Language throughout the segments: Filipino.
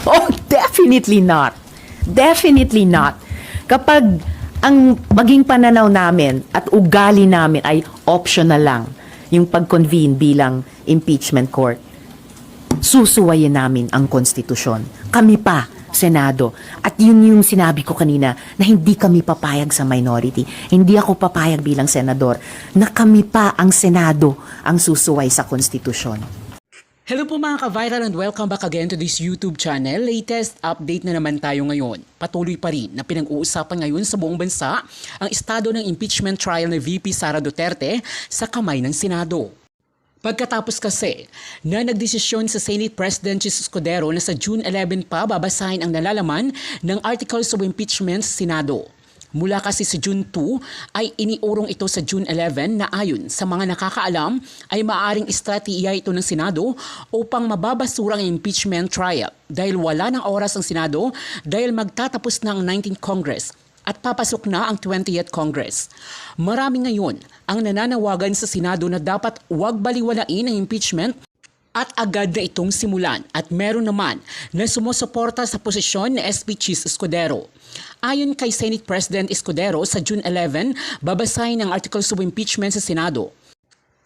Oh, definitely not. Definitely not. Kapag ang maging pananaw namin at ugali namin ay optional lang, yung pag-convene bilang impeachment court, susuwayin namin ang konstitusyon. Kami pa, Senado. At yun yung sinabi ko kanina na hindi kami papayag sa minority. Hindi ako papayag bilang senador na kami pa ang Senado ang susuway sa konstitusyon. Hello po mga ka-viral and welcome back again to this YouTube channel. Latest update na naman tayo ngayon. Patuloy pa rin na pinag-uusapan ngayon sa buong bansa ang estado ng impeachment trial ni VP Sara Duterte sa kamay ng Senado. Pagkatapos kasi na nagdesisyon sa Senate President Jesus Escudero na sa June 11 pa babasahin ang nalalaman ng Articles of Impeachment sa Senado. Mula kasi sa June 2 ay iniurong ito sa June 11 na ayon sa mga nakakaalam ay maaaring estratihiya ito ng Senado upang mababasura ang impeachment trial dahil wala ng oras ang Senado dahil magtatapos na ang 19th Congress at papasok na ang 20th Congress. Marami ngayon ang nananawagan sa Senado na dapat huwag baliwalain ang impeachment at agad na itong simulan. At meron naman na sumusuporta sa posisyon ni SP Chis Escudero. Ayon kay Senate President Escudero, sa June 11, babasahin ang Articles of Impeachment sa Senado.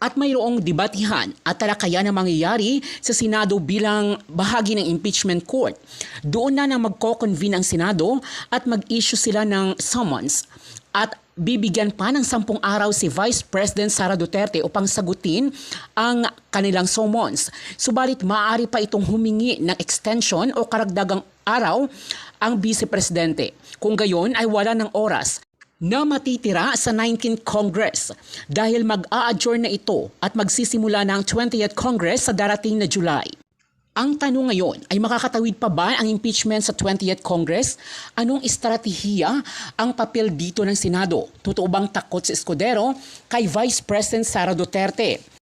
At mayroong debatihan at talakayan na mangyayari sa Senado bilang bahagi ng impeachment court. Doon na magko-convene ang Senado at mag-issue sila ng summons. At bibigyan pa ng 10 araw si Vice President Sara Duterte upang sagutin ang kanilang summons. Subalit maaari pa itong humingi ng extension o karagdagang araw ang Vice Presidente. Kung gayon ay wala ng oras na matitira sa 19th Congress dahil mag-a-adjourn na ito at magsisimula na ang 20th Congress sa darating na July. Ang tanong ngayon ay makakatawid pa ba ang impeachment sa 20th Congress? Anong estratehiya ang papel dito ng Senado? Totoo bang takot si Escudero kay Vice President Sara Duterte?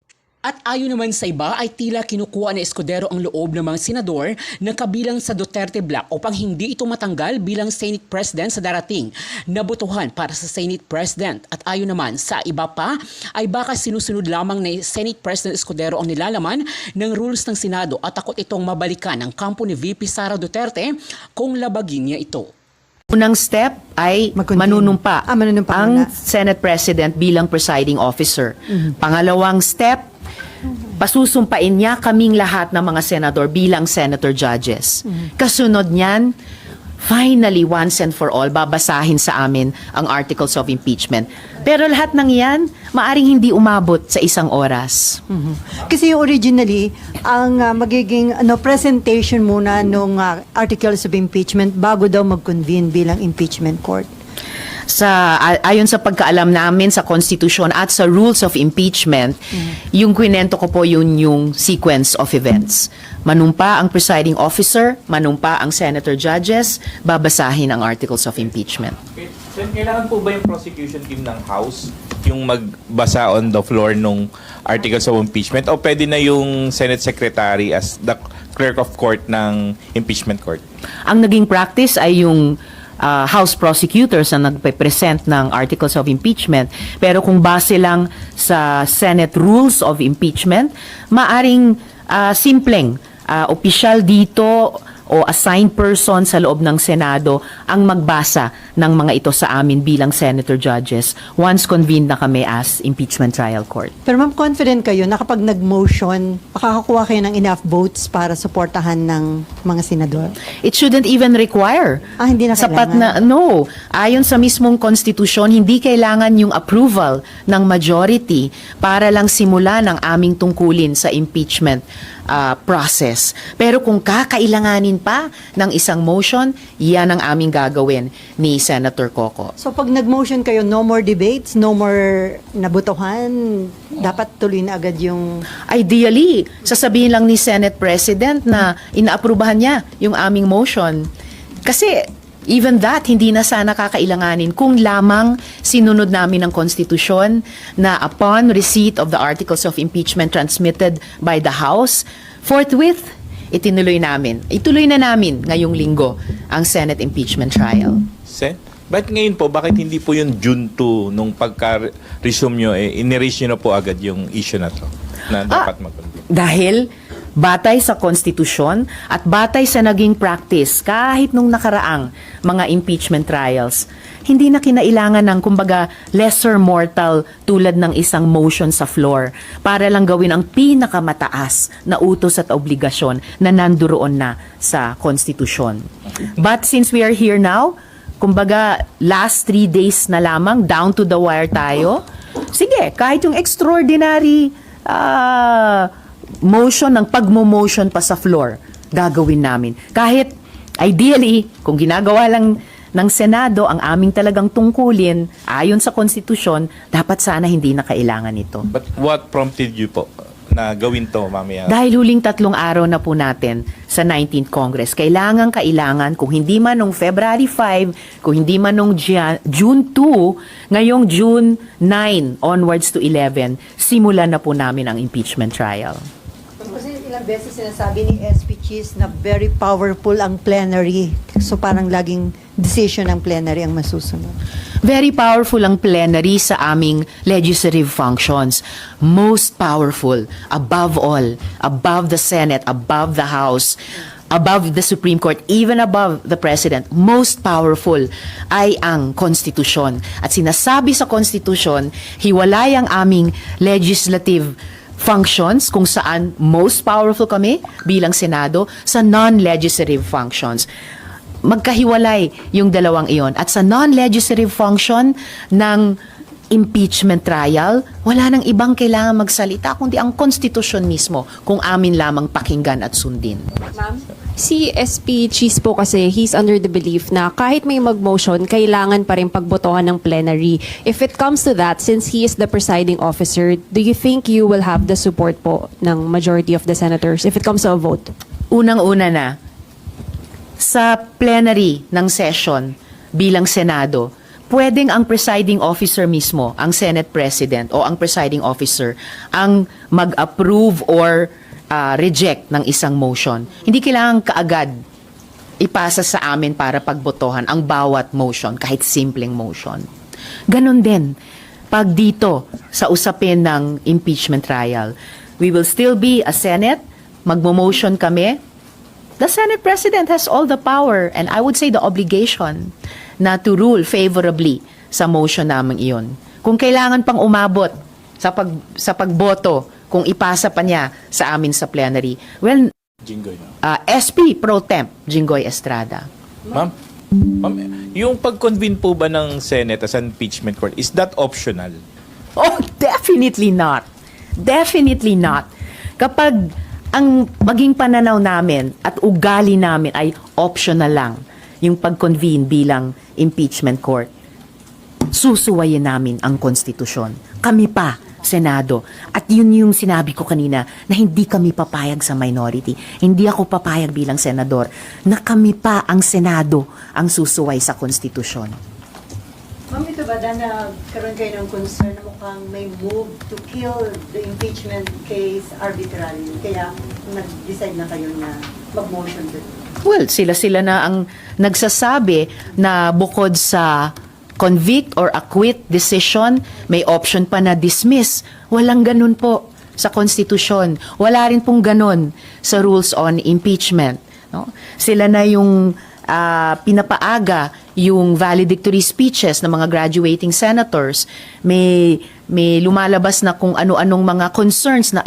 At ayon naman sa iba ay tila kinukuha ni Escudero ang loob ng mga senador na kabilang sa Duterte Bloc upang hindi ito matanggal bilang Senate President sa darating na botohan para sa Senate President. At ayon naman sa iba pa ay baka sinusunod lamang ni Senate President Escudero ang nilalaman ng rules ng Senado at takot itong mabalikan ng kampo ni VP Sara Duterte kung labagin niya ito. Unang step ay manunumpa ang Senate President bilang presiding officer. Pangalawang step, pasusumpain niya kaming lahat ng mga senador bilang senator judges. Kasunod niyan, finally, once and for all, babasahin sa amin ang Articles of Impeachment. Pero lahat ng yan, maaring hindi umabot sa isang oras. Kasi originally, ang magiging presentation muna nung Articles of Impeachment bago daw mag-convene bilang impeachment court. Ayon sa pagkaalam namin sa konstitusyon at sa rules of impeachment, yung kwento ko po yung sequence of events. Manumpa ang presiding officer, manumpa ang senator judges, babasahin ang articles of impeachment. Sen, kailangan po ba yung prosecution team ng House yung magbasa on the floor nung articles of impeachment o pwede na yung Senate Secretary as the clerk of court ng impeachment court? Ang naging practice ay yung House prosecutors ang nagpe-present ng articles of impeachment. Pero kung base lang sa Senate rules of impeachment, maaring simpleng opisyal dito o assigned person sa loob ng Senado ang magbasa ng mga ito sa amin bilang senator judges once convened na kami as impeachment trial court. Pero ma'am, confident kayo na kapag nag-motion, makakakuha kayo ng enough votes para suportahan ng mga senador? It shouldn't even require. Hindi na Sapat kailangan? no. Ayon sa mismong konstitusyon, hindi kailangan yung approval ng majority para lang simulan ang aming tungkulin sa impeachment process. Pero kung kakailanganin pa ng isang motion, yan ang aming gagawin ni Senator Coco. So pag nag-motion kayo, no more debates, no more nabutuhan, dapat tuloy na agad yung... Ideally, sasabihin lang ni Senate President na inaaprubahan niya yung aming motion. Kasi even that, hindi na sana kakailanganin kung lamang sinunod namin ang konstitusyon na upon receipt of the articles of impeachment transmitted by the House, forthwith, ituloy na namin ngayong linggo ang Senate impeachment trial. Sen, bakit ngayon po, bakit hindi po yung June 2 nung pagka-resume nyo, in-erase nyo na po agad yung issue na to na dapat mag-convene? Dahil batay sa konstitusyon at batay sa naging practice kahit nung nakaraang mga impeachment trials, hindi na kinailangan ng kumbaga lesser mortal tulad ng isang motion sa floor para lang gawin ang pinakamataas na utos at obligasyon na nanduroon na sa konstitusyon. But since we are here now, kumbaga last 3 days na lamang, down to the wire tayo, sige, kahit yung extraordinary motion ng pagmo-motion pa sa floor, gagawin namin. Kahit ideally, kung ginagawa lang ng Senado ang aming talagang tungkulin ayon sa konstitusyon, dapat sana hindi na kailangan ito. But what prompted you po na gawin to mamaya? Dahil huling 3 araw na po natin sa 19th Congress, kailangan, kung hindi man nung February 5, kung hindi man nung June 2, ngayong June 9 onwards to 11, simulan na po namin ang impeachment trial. Kasi ilang beses sinasabi ni SP Cheese na very powerful ang plenary. So parang laging decision ng plenary ang masusunod. Very powerful ang plenary sa aming legislative functions. Most powerful, above all, above the Senate, above the House, above the Supreme Court, even above the President, most powerful ay ang konstitusyon. At sinasabi sa konstitusyon, hiwalay ang aming legislative functions kung saan most powerful kami bilang Senado sa non-legislative functions. Magkahiwalay yung dalawang iyon. At sa non-legislative function ng impeachment trial, wala nang ibang kailangan magsalita kundi ang konstitusyon mismo kung amin lamang pakinggan at sundin. Si SP Cheese po kasi, he's under the belief na kahit may mag-motion, kailangan pa rin pagbotohan ng plenary. If it comes to that, since he is the presiding officer, do you think you will have the support po ng majority of the senators if it comes to a vote? Unang-una na, sa plenary ng session bilang Senado, pwedeng ang presiding officer mismo, ang Senate President o ang presiding officer, ang mag-approve or reject ng isang motion. Hindi kailangan kaagad ipasa sa amin para pagbotohan ang bawat motion, kahit simpleng motion. Ganon din, pag dito sa usapin ng impeachment trial, we will still be a Senate, magmo-motion kami. The Senate President has all the power and I would say the obligation na to rule favorably sa motion namin iyon. Kung kailangan pang umabot sa pagboto, kung ipasa pa niya sa amin sa plenary, well, Jinggoy. SP Pro Temp, Jinggoy Estrada. Ma'am, yung pag-convene po ba ng Senate as an impeachment court, is that optional? Oh, definitely not. Definitely not. Kapag ang maging pananaw namin at ugali namin ay optional lang, yung pag-convene bilang impeachment court, susuwayin namin ang konstitusyon. Kami pa, Senado. At yun yung sinabi ko kanina na hindi kami papayag sa minority. Hindi ako papayag bilang senador na kami pa ang Senado ang susuway sa konstitusyon. Ma'am, ito ba na karoon kayo ng concern na mukhang may move to kill the impeachment case arbitrarily? Kaya nag-decide na kayo na mag-motion to? Well, sila na ang nagsasabi na bukod sa convict or acquit decision, may option pa na dismiss. Walang ganun po sa konstitusyon. Wala rin pong ganun sa rules on impeachment. No? Sila na yung pinapaaga yung valedictory speeches ng mga graduating senators. May lumalabas na kung ano-anong mga concerns na,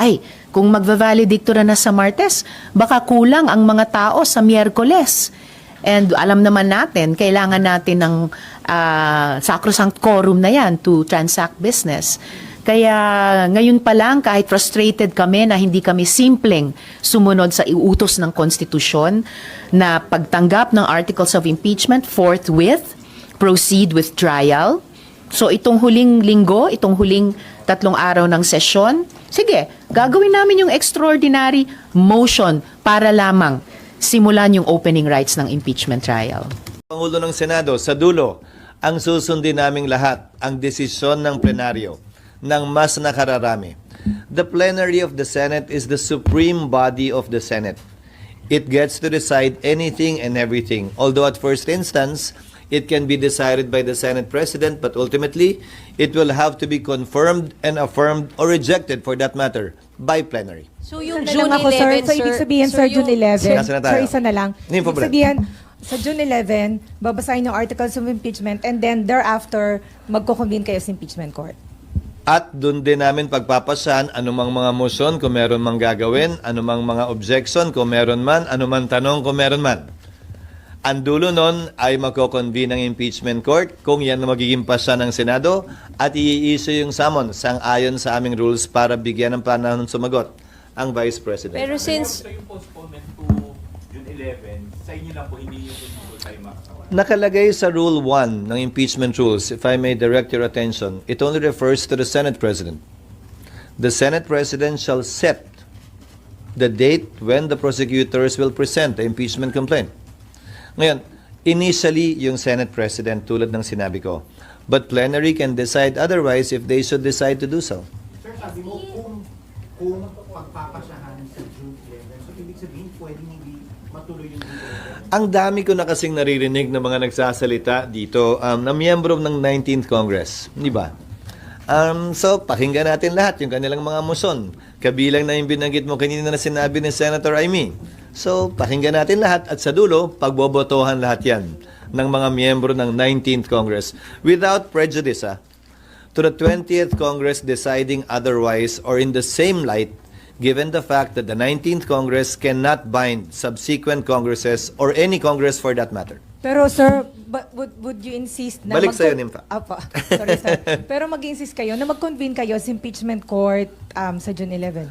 kung magva-valedictory na sa Martes, baka kulang ang mga tao sa Miyerkules. And alam naman natin, kailangan natin ng sacrosanct quorum na yan to transact business. Kaya ngayon pa lang, kahit frustrated kami na hindi kami simpleng sumunod sa iutos ng konstitusyon na pagtanggap ng articles of impeachment, forthwith, proceed with trial. So itong huling linggo, itong huling 3 araw ng sesyon, sige, gagawin namin yung extraordinary motion para lamang simulan yung opening rights ng impeachment trial. Pangulo ng Senado, sa dulo, ang susundin naming lahat ang desisyon ng plenaryo ng mas nakararami. The plenary of the Senate is the supreme body of the Senate. It gets to decide anything and everything. Although at first instance, It can be decided by the Senate President, but ultimately, it will have to be confirmed and affirmed or rejected, for that matter, by plenary. So yung Isa June na lang ako, 11, So, ibig sabihin, sa June 11, Nasa na tayo? sir, isa na lang. Hindi po, Ibig Brad. sabihin, sa June 11, babasahin yung articles of impeachment and then thereafter, magko-convene kayo sa impeachment court. At doon din namin pagpapasan anumang mga motion kung meron mang gagawin, anumang mga objection kung meron man, anumang tanong kung meron man. Ang dulo nun ay magko-convene ng impeachment court kung yan na magiging pasa ng Senado at i-issue yung summons sang-ayon sa aming rules para bigyan ng panahon sumagot ang Vice President. pero since So yung postponement to June 11, sa inyo lang po, hindi yung full time makakawa. Nakalagay sa Rule 1 ng impeachment rules, if I may direct your attention, it only refers to the Senate President. The Senate President shall set the date when the prosecutors will present the impeachment complaint. Ngayon, initially, yung Senate President, tulad ng sinabi ko, but plenary can decide otherwise if they should decide to do so. Sir, sabi mo kung pagpapasahan sa June 11, so ibig sabihin pwedeng hindi matuloy yung June 11? Ang dami ko na kasing naririnig ng mga nagsasalita dito na miyembro ng 19th Congress, di ba? So, pakinggan natin lahat yung kanilang mga motion. Kabilang na yung binanggit mo kanina na sinabi ni Senator Amy. So, pakinggan natin lahat at sa dulo, pagbobotohan lahat yan ng mga miyembro ng 19th Congress without prejudice to the 20th Congress deciding otherwise or in the same light given the fact that the 19th Congress cannot bind subsequent Congresses or any Congress for that matter. Pero sir, would you insist na Balik sa'yo, Nympha. Apa, sorry sir. Pero mag-insist kayo na mag-convene kayo sa impeachment court sa June 11?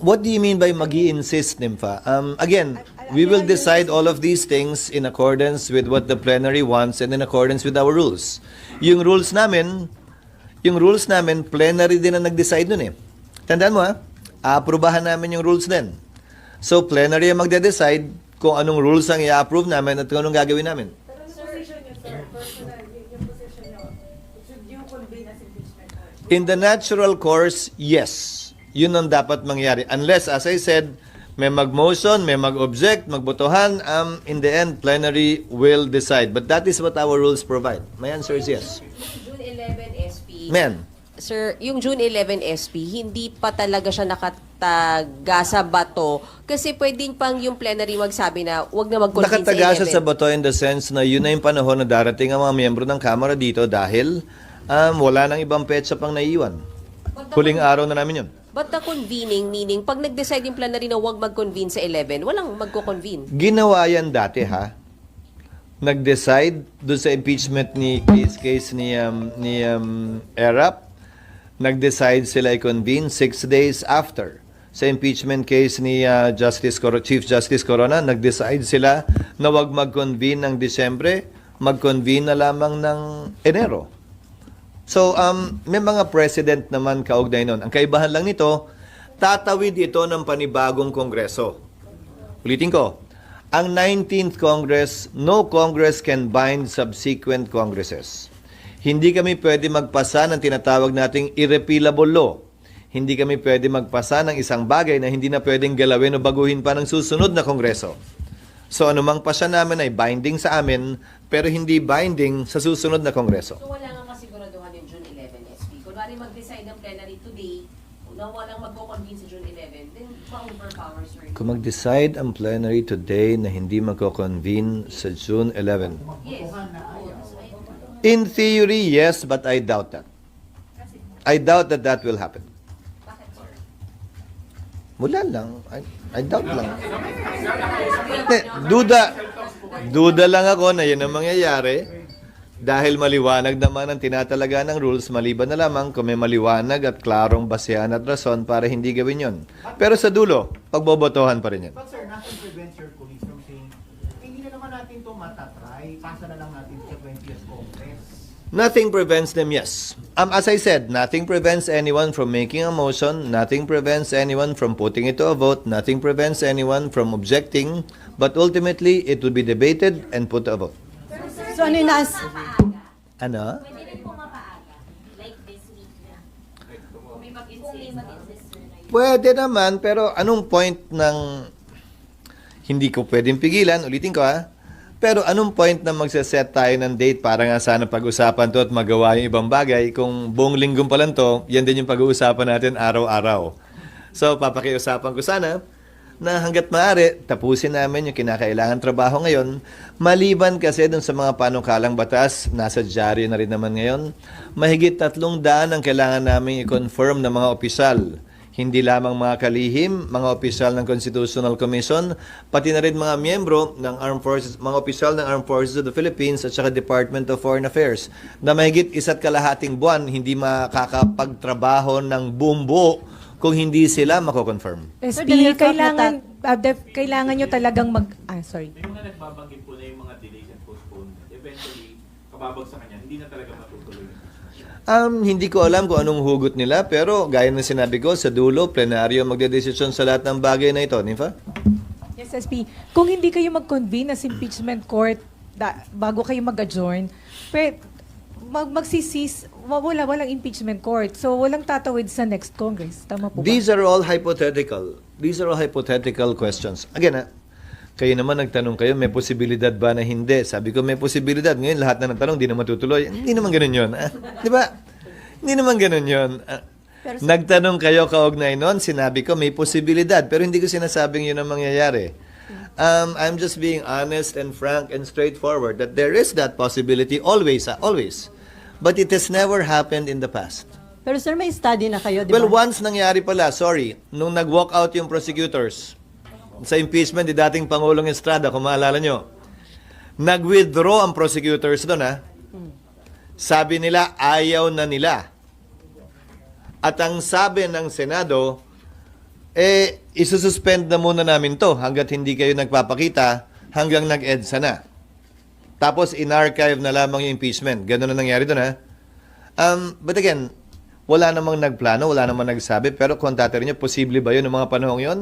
What do you mean by magi-insist, Nympha? Again, we will decide all of these things in accordance with what the plenary wants and in accordance with our rules. Yung rules namin, plenary din ang nag-decide nun eh. Tandaan mo aaprubahan namin yung rules din. So, plenary ang magde-decide kung anong rules ang i-approve namin at kung anong gagawin namin. In the natural course, yes. Yun ang dapat mangyari. Unless, as I said, may mag-motion, may mag-object, magbotohan, in the end, plenary will decide. But that is what our rules provide. My answer is yes. June 11 SP, Men, Sir, yung June 11 SP, hindi pa talaga siya nakataga sa bato kasi pwedeng pang yung plenary magsabi na wag na mag-convene sa 11. nakatagasa sa bato in the sense na yun na yung panahon na darating ang mga miyembro ng Kamara dito dahil wala nang ibang petsa pang naiiwan. Huling araw na namin yun. But the convening, meaning, pag nag-decide yung plenary na wag mag-convene sa 11, walang magko-convene. Ginawa yan dati Nag-decide doon sa impeachment ni case ni Erap. Nag-decide sila i-convene 6 days after. Sa impeachment case ni Chief Justice Corona, nag-decide sila na wag mag-convene ng Disyembre, mag-convene na lamang ng Enero. So, may mga precedent naman kaugnay nun. Ang kaibahan lang nito, tatawid ito ng panibagong kongreso. Ulitin ko, ang 19th Congress, no Congress can bind subsequent Congresses. Hindi kami pwede magpasa ng tinatawag nating irrepealable law. Hindi kami pwede magpasa ng isang bagay na hindi na pwedeng galawin o baguhin pa ng susunod na Kongreso. So anumang pasa namin ay binding sa amin, pero hindi binding sa susunod na Kongreso. So wala nga kasiguraduhan yung June 11 SP. Kunwari mag-decide ng plenary today, na walang magko-convene sa June 11, then ma-overpower, sir. Kung mag-decide ang plenary today na hindi magko-convene sa June 11, Yes. in theory, yes, but I doubt that. I doubt that that will happen. Wala lang. I doubt lang. Duda lang ako na yun ang mangyayari dahil maliwanag naman ang tinatalaga ng rules maliban na lamang kung may maliwanag at klarong basehan at rason para hindi gawin yon. Pero sa dulo, pagbobotohan pa rin yan. But sir, nothing prevents your colleagues from saying, hindi na naman natin ito matatry, pasa na lang natin sa 20th Congress. Nothing prevents them, yes. As I said, nothing prevents anyone from making a motion, nothing prevents anyone from putting it to a vote, nothing prevents anyone from objecting, but ultimately, it will be debated and put to a vote. So ano yung Ano? Pwede rin po mapaaga. Like this week na. Kung may mag-insist na yun. Pwede naman, pero anong point ng hindi ko pwedeng pigilan, ulitin ko Pero anong point na magsaset tayo ng date para nga sana pag-usapan to at magawa yung ibang bagay kung buong linggo pa lang to, yan din yung pag-uusapan natin araw-araw. So, papakiusapan ko sana na hanggat maaari, tapusin namin yung kinakailangan trabaho ngayon. Maliban kasi dun sa mga panukalang batas, nasa dyaryo na rin naman ngayon, mahigit 300 ang kailangan namin i-confirm ng mga opisyal. Hindi lamang mga kalihim, mga opisyal ng Constitutional Commission, pati na rin mga miyembro ng Armed Forces, mga opisyal ng Armed Forces of the Philippines at saka Department of Foreign Affairs na mahigit 1.5 buwan hindi makakapagtrabaho ng buong buo kung hindi sila mako-confirm. SP, kailangan nyo talagang sorry. May mga nagbabanggit po na yung mga delays and postponement. Eventually, kababagsakan niya, hindi na talaga matutuloy. Hindi ko alam kung anong hugot nila, pero gaya ng sinabi ko, sa dulo, plenaryo magdedesisyon sa lahat ng bagay na ito. Nifa? Yes, SP. Kung hindi kayo mag-convene as impeachment court bago kayo mag-adjourn, magsisis, walang impeachment court. So, walang tatawid sa next Congress. Tama po ba? These are all hypothetical. These are all hypothetical questions. Again, kayo naman nagtanong kayo, may posibilidad ba na hindi? Sabi ko, may posibilidad. Ngayon, lahat na nagtanong, di naman tutuloy. Hindi naman ganun yun. Di ba? Hindi naman ganun yun. Nagtanong kayo kaugnay nun, sinabi ko, may posibilidad. Pero hindi ko sinasabing yun ang mangyayari. I'm just being honest and frank and straightforward that there is that possibility always, always. But it has never happened in the past. Pero sir, may study na kayo, di ba? Well, once nangyari pala, nung nag-walk out yung prosecutors sa impeachment ni dating Pangulong Estrada, kung maalala nyo, nag-withdraw ang prosecutors doon, ha? Sabi nila, ayaw na nila. At ang sabi ng Senado, isususpend na muna namin to hanggat hindi kayo nagpapakita hanggang nag-EDSA na. Tapos, in-archive na lamang yung impeachment. Ganun na nangyari doon, ha? But again, wala namang nagplano, wala namang nagsabi, pero kung tatanungin nyo, posible ba yun ng mga panahong yun?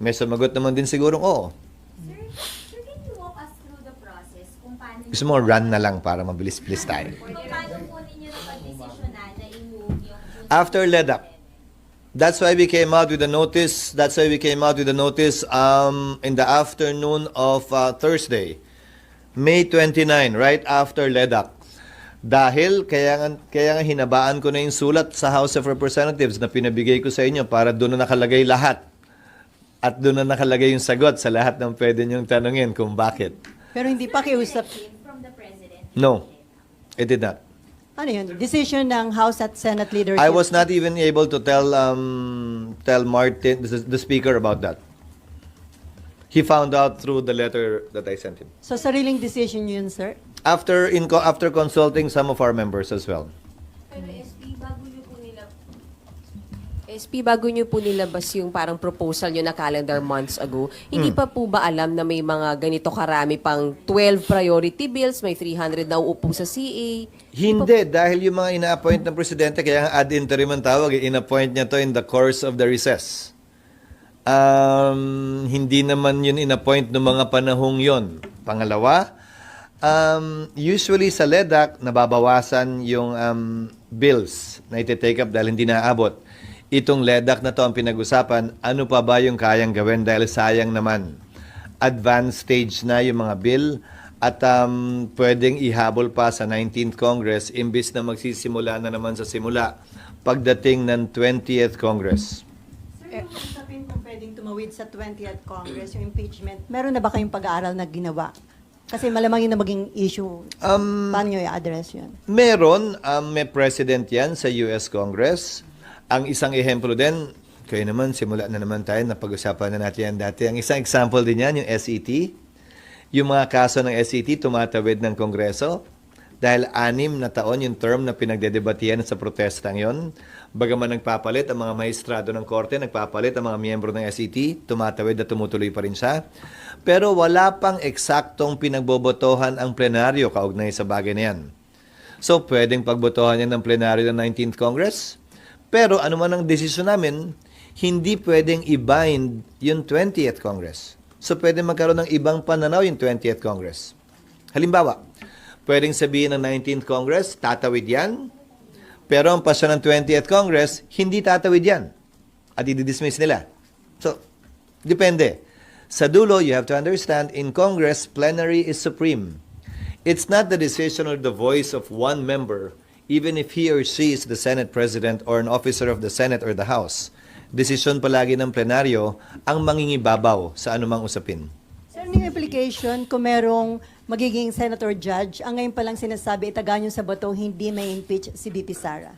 May sumagot naman din sigurong oo. Sir, can you walk us through the process kung paano Gusto mo run na lang para mabilis-bilis tayo. kung paano po ninyo napag-desisyonan na i-move yung After LEDAC, that's why we came out with a notice. That's why we came out with a notice in the afternoon of Thursday, May 29, right after LEDAC. Dahil kaya nga hinabaan ko na yung sulat sa House of Representatives na pinabigay ko sa inyo para doon na nakalagay lahat. At doon na nakalagay yung sagot sa lahat ng pwede niyong tanungin kung bakit. Pero hindi pa kiusap. from the President? No, it did not. Ano yun? Decision ng House at Senate leadership. I was not even able to tell Martin, the speaker, about that. He found out through the letter that I sent him. So, sariling decision yun, sir? After consulting some of our members as well. Pero bago nyo po nilabas yung parang proposal nyo na calendar months ago, hindi pa po ba alam na may mga ganito karami pang 12 priority bills, may 300 na uupo sa CA? Hindi, dahil yung mga ina-appoint ng presidente, kaya nga ad interim ang tawag, in-appoint niya to in the course of the recess. Hindi naman yun in-appoint ng mga panahong yon. Pangalawa, usually sa LEDAC, nababawasan yung bills na iti-take up dahil hindi naabot. Itong LEDAC na to ang pinag-usapan, ano pa ba yung kayang gawin dahil sayang naman. Advanced stage na yung mga bill at pwedeng ihabol pa sa 19th Congress imbis na magsisimula na naman sa simula pagdating ng 20th Congress. Sir, yung usapin kung pwedeng tumawid sa 20th Congress, yung impeachment, meron na ba kayong pag-aaral na ginawa? Kasi malamang yun na maging issue. Paano nyo i-address yun? Meron, may president yan sa US Congress. Ang isang ehemplo din, kayo naman, simula na naman tayo, napag-usapan na natin yan dati. Ang isang example din yan, yung SET. Yung mga kaso ng SET, tumatawid ng Kongreso. Dahil 6 na taon yung term na pinagdedebatihan sa protestang yon. Bagaman nagpapalit ang mga maestrado ng korte, nagpapalit ang mga miyembro ng SET, tumatawid at tumutuloy pa rin siya. Pero wala pang eksaktong pinagbobotohan ang plenaryo kaugnay sa bagay na yan. So, pwedeng pagbotohan yan ng plenaryo ng 19th Congress. Pero ano man ang desisyon namin, hindi pwedeng i-bind yung 20th Congress. So, pwedeng magkaroon ng ibang pananaw yung 20th Congress. Halimbawa, pwedeng sabihin ng 19th Congress, tatawid yan. Pero ang pasyon ng 20th Congress, hindi tatawid yan. At i-dismiss nila. So, depende. Sa dulo, you have to understand, in Congress, plenary is supreme. It's not the decision or the voice of one member, even if he or she is the Senate President or an officer of the Senate or the House. Desisyon palagi ng plenaryo ang mangingibabaw sa anumang usapin. Sir, may implication kung merong magiging senator judge, ang ngayon palang sinasabi, itaga nyo sa bato, hindi may impeach si VP Sara.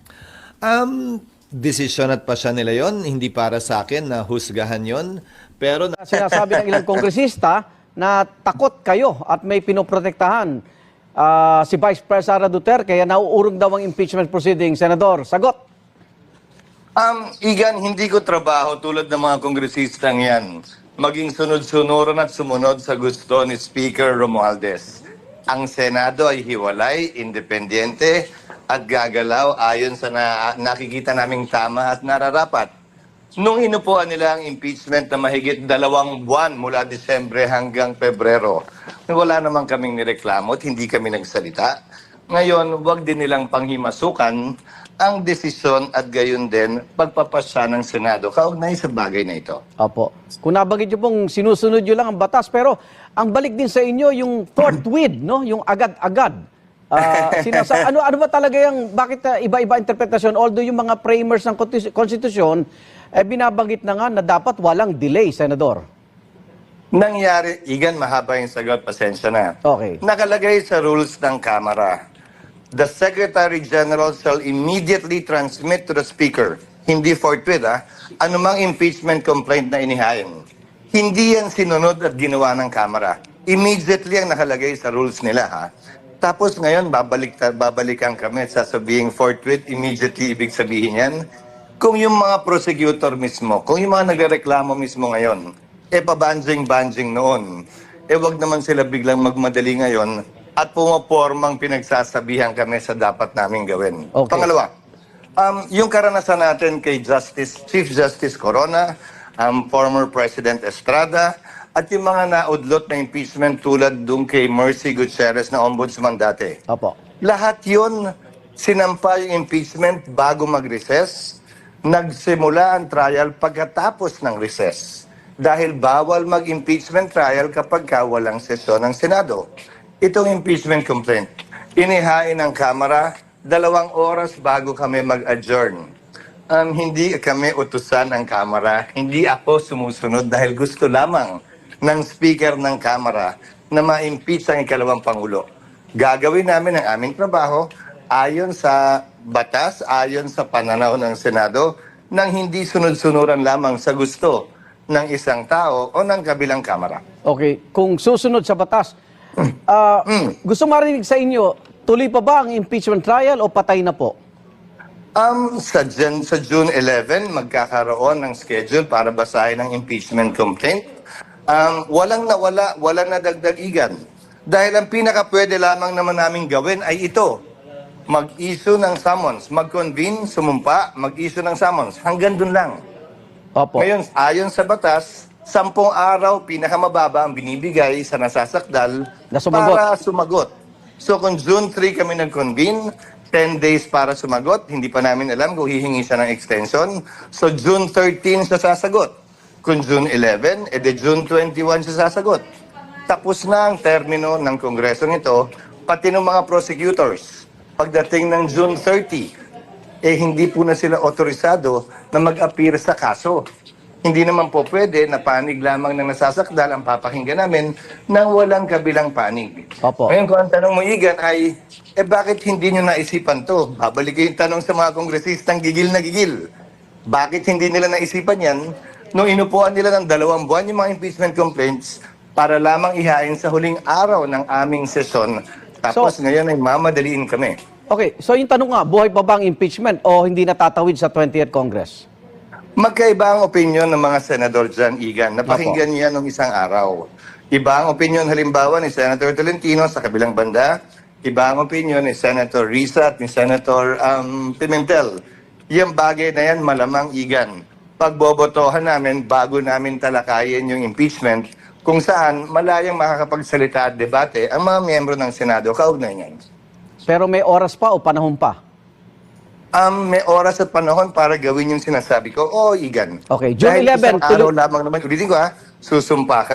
Desisyon at pasya nila yon, hindi para sa akin na husgahan yon. Pero Sinasabi ng ilang kongresista na takot kayo at may pinoprotektahan si Vice President Sara Duterte kaya nauurong daw ang impeachment proceeding. Senador, sagot. Igan, hindi ko trabaho tulad ng mga kongresistang yan. Maging sunod-sunuran at sumunod sa gusto ni Speaker Romualdez. Ang Senado ay hiwalay, independyente, at gagalaw ayon sa nakikita naming tama at nararapat. Nung inupuan nila ang impeachment na mahigit 2 buwan mula Disyembre hanggang Pebrero, wala naman kaming nireklamo at hindi kami nagsalita. Ngayon, wag din nilang panghimasukan ang desisyon at gayon din pagpapasya ng Senado kaugnay sa bagay na ito. Opo. Kung nabagit nyo pong sinusunod nyo lang ang batas, pero ang balik din sa inyo yung forthwith, no? Yung agad-agad. Ano ba talaga yung, bakit iba-iba interpretasyon? Although yung mga framers ng konstitusyon, binabanggit na nga na dapat walang delay, Senador. Nangyari, Igan, mahaba yung sagot, pasensya na. Okay. Nakalagay sa rules ng Kamara, the Secretary General shall immediately transmit to the Speaker, hindi forthwith, anumang impeachment complaint na inihain. Hindi yan sinunod at ginawa ng Kamara. Immediately ang nakalagay sa rules nila, ha? Tapos ngayon, babalikan kami at sasabihin forthwith, immediately, ibig sabihin yan. Kung yung mga prosecutor mismo, kung yung mga nagreklamo mismo ngayon, pabanjing-banjing noon, wag naman sila biglang magmadali ngayon at pumapormang pinagsasabihan kami sa dapat naming gawin. Okay. Pangalawa, yung karanasan natin kay Chief Justice Corona, former President Estrada, at yung mga naudlot na impeachment tulad dun kay Mercy Gutierrez na ombudsman dati. Opo. Lahat yun, sinampa yung impeachment bago mag-recess, nagsimula ang trial pagkatapos ng recess. Dahil bawal mag-impeachment trial kapag walang sesyon ng Senado. Itong impeachment complaint, inihain ng Kamara 2 oras bago kami mag-adjourn. Hindi kami utusan ng Kamara, hindi ako sumusunod dahil gusto lamang ng Speaker ng Kamara na ma-impeach ang ikalawang Pangulo. Gagawin namin ang aming trabaho ayon sa batas, ayon sa pananaw ng Senado, nang hindi sunod-sunuran lamang sa gusto ng isang tao o ng kabilang Kamara. Okay. Kung susunod sa batas, gusto marinig sa inyo, tuloy pa ba ang impeachment trial o patay na po? Sa June 11, magkakaroon ng schedule para basahin ang impeachment complaint. Walang nawala, walang nadagdagigan. Dahil ang pinaka-pwede lamang naman namin gawin ay ito. Mag-issue ng summons, mag-convene, sumumpa, mag-issue ng summons. Hanggang dun lang. Opo. Ngayon, ayon sa batas, 10 araw, pinakamababa ang binibigay sa nasasakdal Na sumagot. para sumagot. So kung June 3 kami nag-convene, 10 days para sumagot, hindi pa namin alam kung hihingi siya ng extension. So June 13 siya sasagot. Kung June 11, June 21 siya sasagot. Tapos na ang termino ng Kongreso nito, pati ng mga prosecutors. Pagdating ng June 30, hindi po na sila otorisado na mag-appear sa kaso. Hindi naman po pwede na panig lamang ng nasasakdal ang papakinggan namin nang walang kabilang panig. Opo. Ngayon, kung ang tanong mo, Igan, ay, bakit hindi nyo naisipan to? Babalik yung tanong sa mga kongresistang gigil na gigil. Bakit hindi nila naisipan yan nung inupuan nila ng 2 buwan yung mga impeachment complaints para lamang ihain sa huling araw ng aming sesyon. Tapos ngayon ay mamadaliin kami. Okay, so yung tanong nga, buhay pa ba ang impeachment o hindi natatawid sa 20th Congress? Magkaiba ang opinion ng mga senador dyan, Igan. Napakinggan niya nung isang araw. Iba ang opinion halimbawa ni Senator Tolentino sa kabilang banda. Iba ang opinion ni Senator Risa at ni Senator Pimentel. Yung bagay na yan malamang, Igan. Pagbobotohan namin bago namin talakayin yung impeachment kung saan malayang makakapagsalita at debate ang mga miyembro ng Senado kaugnay niyan. Pero may oras pa o panahon pa? May oras at panahon para gawin yung sinasabi ko. Oo, Igan. Okay, June Dahil 11, isang araw lamang naman. Ulitin ko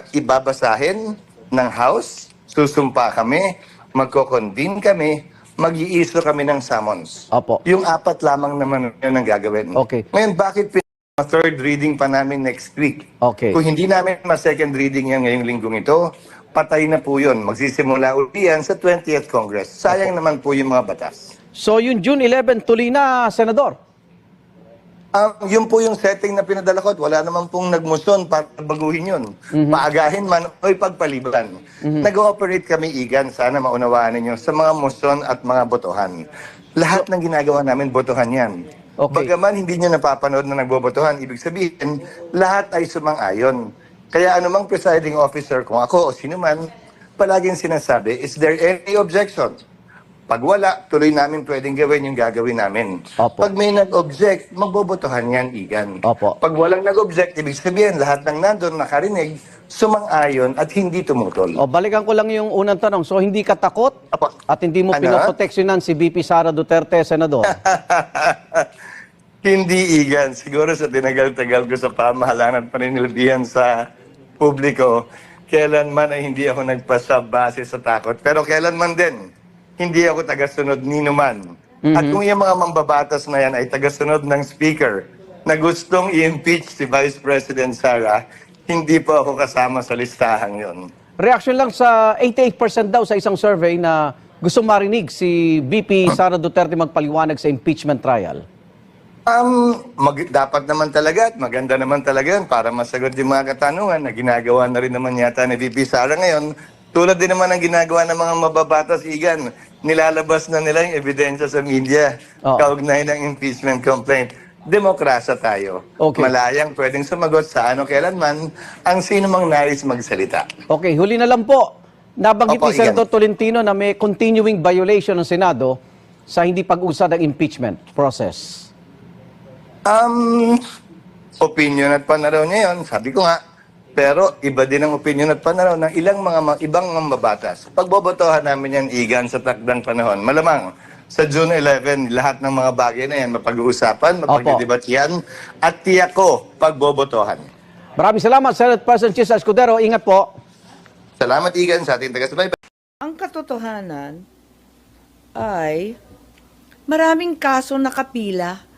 ibabasahin ng House, susumpa kami, magko-convene kami, mag-i-issue kami ng summons. Opo. Yung 4 lamang naman yun ang gagawin. Okay. Ngayon, bakit third reading pa namin next week? Okay. Kung hindi namin ma-second reading yan ngayong linggong ito, patay na po yun. Magsisimula uli yan sa 20th Congress. Sayang naman po yung mga batas. So yung June 11 tuloy na, Senador? Yun po yung setting na pinadala ko at wala naman pong nagmuson para baguhin yun. Paagahin man o ipagpaliban. Nag-ooperate kami, Igan, sana maunawaan ninyo, sa mga muson at mga botohan. Lahat ng ginagawa namin, botohan yan. Okay. Bagaman hindi nyo napapanood na nagbobotohan, ibig sabihin, lahat ay sumang-ayon. Kaya anumang presiding officer, kung ako o sino man, palaging sinasabi, is there any objection? Pag wala, tuloy namin pwedeng gawin yung gagawin namin. Opo. Pag may nag-object, magbobotohan yan, Igan. Opo. Pag walang nag-object, ibig sabihin, lahat ng nandun nakarinig, sumang-ayon at hindi tumutol. O, balikan ko lang yung unang tanong. So hindi ka takot Opo. at hindi mo Ano? pinoproteksyonan si VP Sara Duterte, Senador? Hindi, Igan. Siguro sa tinagal-tagal ko sa pamahalaan at paninilbihan sa publiko, kailanman ay hindi ako nagpasa base sa takot. Pero kailanman din, hindi ako tagasunod ni numan. At kung yung mga mambabatas na yan ay tagasunod ng speaker na gustong i-impeach si Vice President Sara, hindi po ako kasama sa listahang yon. Reaction lang sa 88% daw sa isang survey na gusto marinig si VP Sara Duterte magpaliwanag sa impeachment trial. Dapat naman talaga at maganda naman talaga yun para masagot yung mga katanungan na ginagawa na rin naman yata ni VP Sara ngayon. Tulad din naman ang ginagawa ng mga mababatas, Igan. Nilalabas na nila yung ebidensya sa media kaugnay ng impeachment complaint. Demokrasya tayo. Okay. Malayang pwedeng sumagot sa ano kailanman ang sino mang nais magsalita. Okay, huli na lang po. Nabanggit Opo, ni Senator Tolentino na may continuing violation ng Senado sa hindi pag-usad ng impeachment process. Opinion at pananaw niya yun, sabi ko nga. Pero iba din ang opinion at pananaw ng ibang mambabatas. Pagbobotohan namin yan, Igan, sa takdang panahon. Malamang, sa June 11, lahat ng mga bagay na yan mapag-uusapan, mapag-debatihan, at tiyak ko, pagbobotohan. Maraming salamat, Senate President Chis Escudero. Ingat po. Salamat, Igan, sa ating taga-subaybay. Ang katotohanan ay maraming kaso nakapila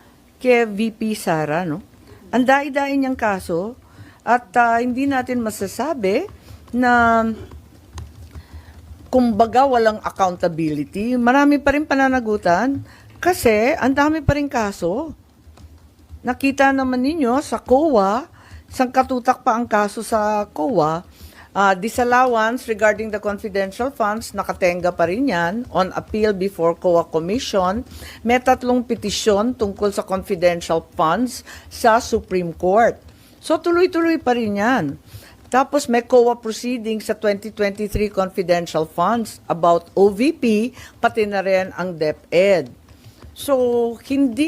kay VP Sara, no? Ang dai-dai niyang kaso at hindi natin masasabi na kumbaga walang accountability. Marami pa rin pananagutan kasi ang dami pa rin kaso. Nakita naman ninyo sa COA, isang katutak pa ang kaso sa COA, disallowance regarding the confidential funds, nakatenga pa rin yan on appeal before COA Commission. May 3 petisyon tungkol sa confidential funds sa Supreme Court. So tuloy-tuloy pa rin yan. Tapos may COA proceedings sa 2023 confidential funds about OVP, pati na rin ang DepEd. So hindi